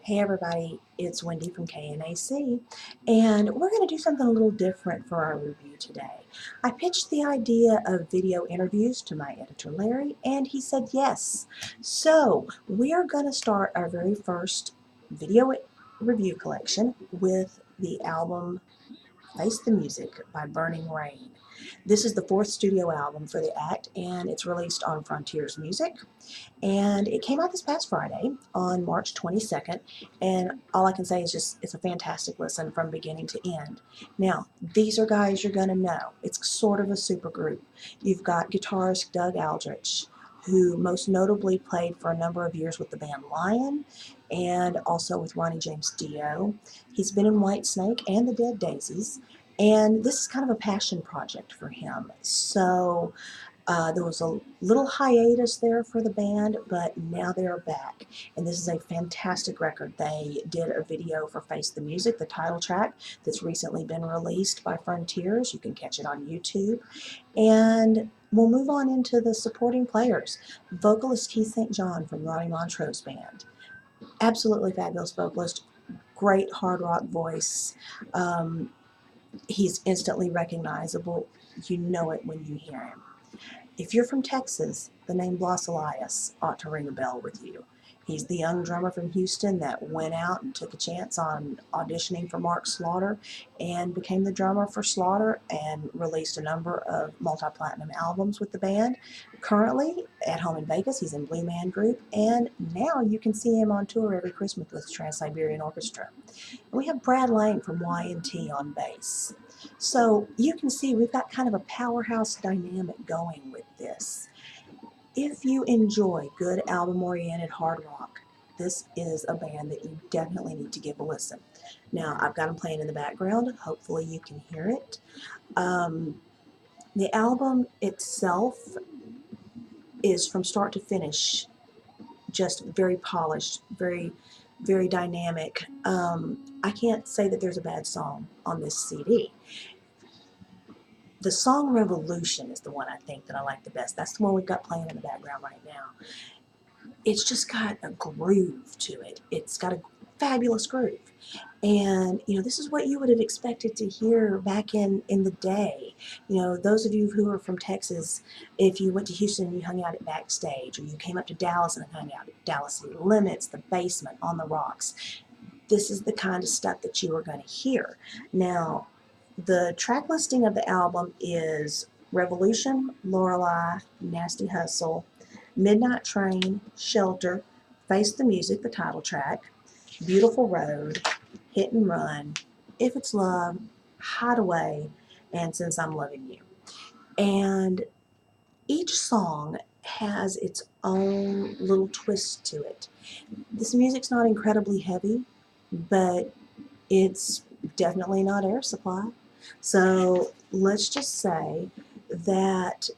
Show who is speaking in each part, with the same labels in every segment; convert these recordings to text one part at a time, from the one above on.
Speaker 1: Hey everybody, it's Wendy from KNAC, and we're going to do something a little different for our review today. I pitched the idea of video interviews to my editor Larry, and he said yes. So we are going to start our very first video review collection with the album Face the Music by Burning Rain. This is the fourth studio album for the act, and it's released on Frontiers Music. And it came out this past Friday on March 22nd, and all I can say is just it's a fantastic listen from beginning to end. Now, these are guys you're going to know. It's sort of a super group. You've got guitarist Doug Aldrich, who most notably played for a number of years with the band Lion and also with Ronnie James Dio. He's been in Whitesnake and the Dead Daisies, and this is kind of a passion project for him. So there was a little hiatus there for the band, but now they're back. And this is a fantastic record. They did a video for Face the Music, the title track, that's recently been released by Frontiers. You can catch it on YouTube. And we'll move on into the supporting players. Vocalist Keith St. John from Ronnie Montrose Band. Absolutely fabulous vocalist, great hard rock voice. He's instantly recognizable. You know it when you hear him. If you're from Texas, the name Blas Elias ought to ring a bell with you. He's the young drummer from Houston that went out and took a chance on auditioning for Mark Slaughter and became the drummer for Slaughter and released a number of multi-platinum albums with the band. Currently, at home in Vegas, he's in Blue Man Group, and now you can see him on tour every Christmas with Trans-Siberian Orchestra. And we have Brad Lane from Y&T on bass. So you can see we've got kind of a powerhouse dynamic going with this. If you enjoy good album-oriented hard rock, this is a band that you definitely need to give a listen. Now, I've got them playing in the background. Hopefully you can hear it. The album itself is from start to finish just very polished, very dynamic. I can't say that there's a bad song on this CD. The song Revolution is the one I think that I like the best. That's the one we've got playing in the background right now. It's just got a groove to it. It's got a fabulous groove. And, this is what you would have expected to hear back in the day. Those of you who are from Texas, if you went to Houston and you hung out at Backstage, or you came up to Dallas and hung out at Dallas City Limits, the Basement, On the Rocks, this is the kind of stuff that you are going to hear. Now, the track listing of the album is Revolution, Lorelei, Nasty Hustle, Midnight Train, Shelter, Face the Music, the title track, Beautiful Road, Hit and Run, If It's Love, Hideaway, and Since I'm Loving You. And each song has its own little twist to it. This music's not incredibly heavy, but it's definitely not Air Supply. So let's just say that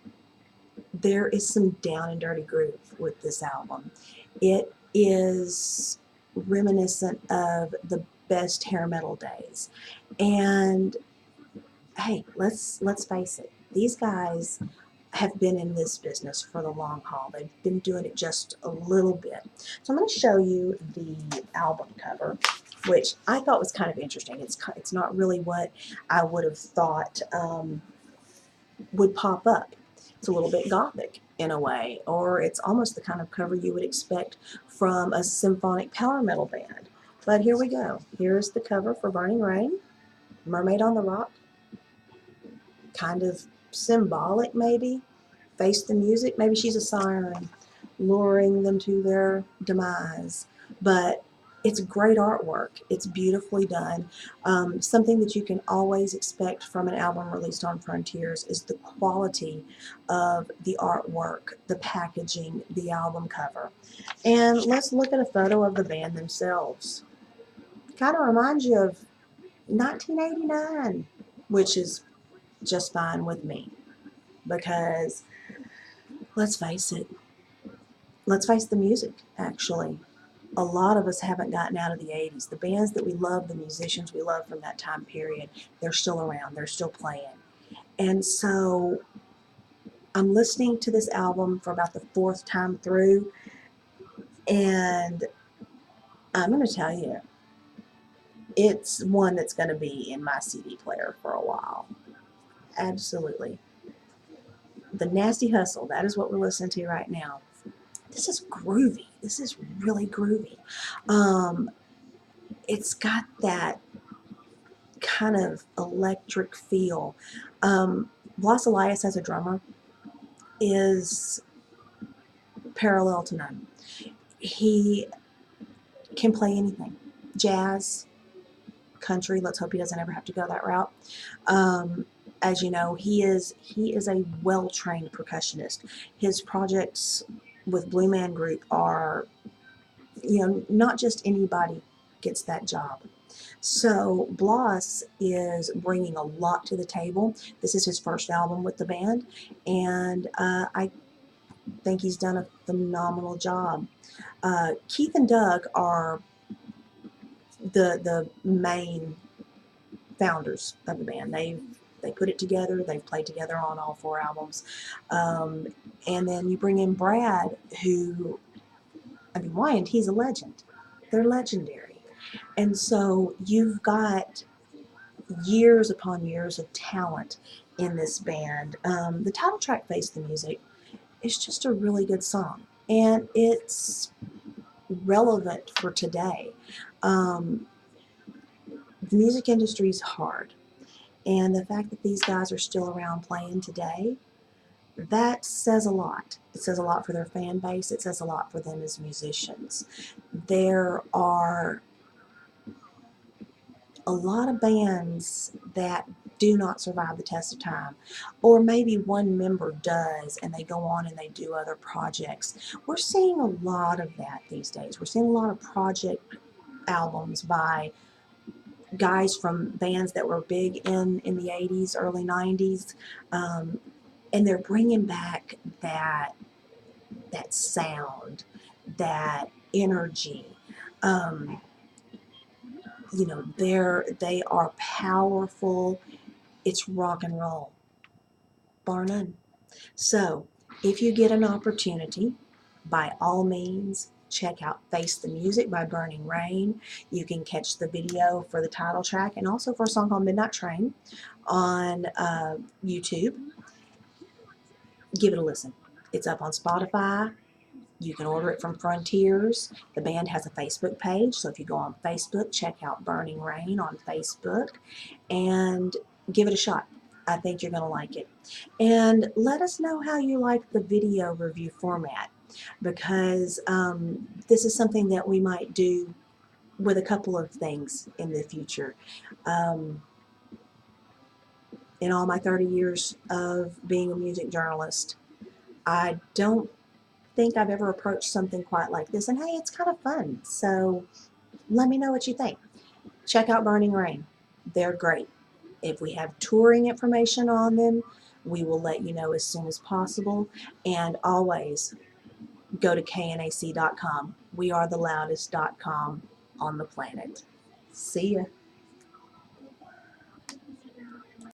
Speaker 1: there is some down and dirty groove with this album. It is reminiscent of the best hair metal days. And hey, let's face it, these guys have been in this business for the long haul. They've been doing it just a little bit. So I'm going to show you the album cover, which I thought was kind of interesting. It's not really what I would have thought would pop up. It's a little bit gothic in a way, or it's almost the kind of cover you would expect from a symphonic power metal band. But here we go. Here's the cover for Burning Rain, Mermaid on the Rock, kind of symbolic maybe. Face the Music, maybe she's a siren luring them to their demise. But it's great artwork. It's beautifully done. Something that you can always expect from an album released on Frontiers is the quality of the artwork, the packaging, the album cover. And let's look at a photo of the band themselves. Kind of reminds you of 1989, which is just fine with me because let's face it, let's face the music, actually. A lot of us haven't gotten out of the 80s. The bands that we love, the musicians we love from that time period, they're still around, they're still playing. And so I'm listening to this album for about the fourth time through, and I'm going to tell you, it's one that's going to be in my CD player for a while. Absolutely. The Nasty Hustle, that is what we're listening to right now. This is groovy. This is really groovy. Um, it's got that kind of electric feel. Blas Elias as a drummer is parallel to none. He can play anything. Jazz, country. Let's hope he doesn't ever have to go that route. As you know, he is a well-trained percussionist. His projects with Blue Man Group are, not just anybody gets that job. So Blas is bringing a lot to the table. This is his first album with the band, and I think he's done a phenomenal job. Keith and Doug are the main founders of the band. They put it together. They've played together on all 4 albums, and then you bring in Brad, who, Wyand, he's a legend. They're legendary, and so you've got years upon years of talent in this band. The title track, "Face the Music," is just a really good song, and it's relevant for today. The music industry is hard, and the fact that these guys are still around playing today, that says a lot. It says a lot for their fan base. It says a lot for them as musicians. There are a lot of bands that do not survive the test of time, or maybe one member does and they go on and they do other projects. We're seeing a lot of that these days. We're seeing a lot of project albums by guys from bands that were big in the 80s, early 90s, and they're bringing back that sound, that energy. They are powerful. It's rock and roll, bar none. So if you get an opportunity, by all means, check out "Face the Music" by Burning Rain. You can catch the video for the title track and also for a song called "Midnight Train" on YouTube. Give it a listen. It's up on Spotify. You can order it from Frontiers. The band has a Facebook page, so if you go on Facebook, check out Burning Rain on Facebook and give it a shot. I think you're going to like it. And let us know how you like the video review format, because this is something that we might do with a couple of things in the future. In all my 30 years of being a music journalist, I don't think I've ever approached something quite like this, and hey, it's kind of fun. So let me know what you think. Check out Burning Rain. They're great. If we have touring information on them, we will let you know as soon as possible. And always go to knac.com. We are the loudest.com on the planet. See ya.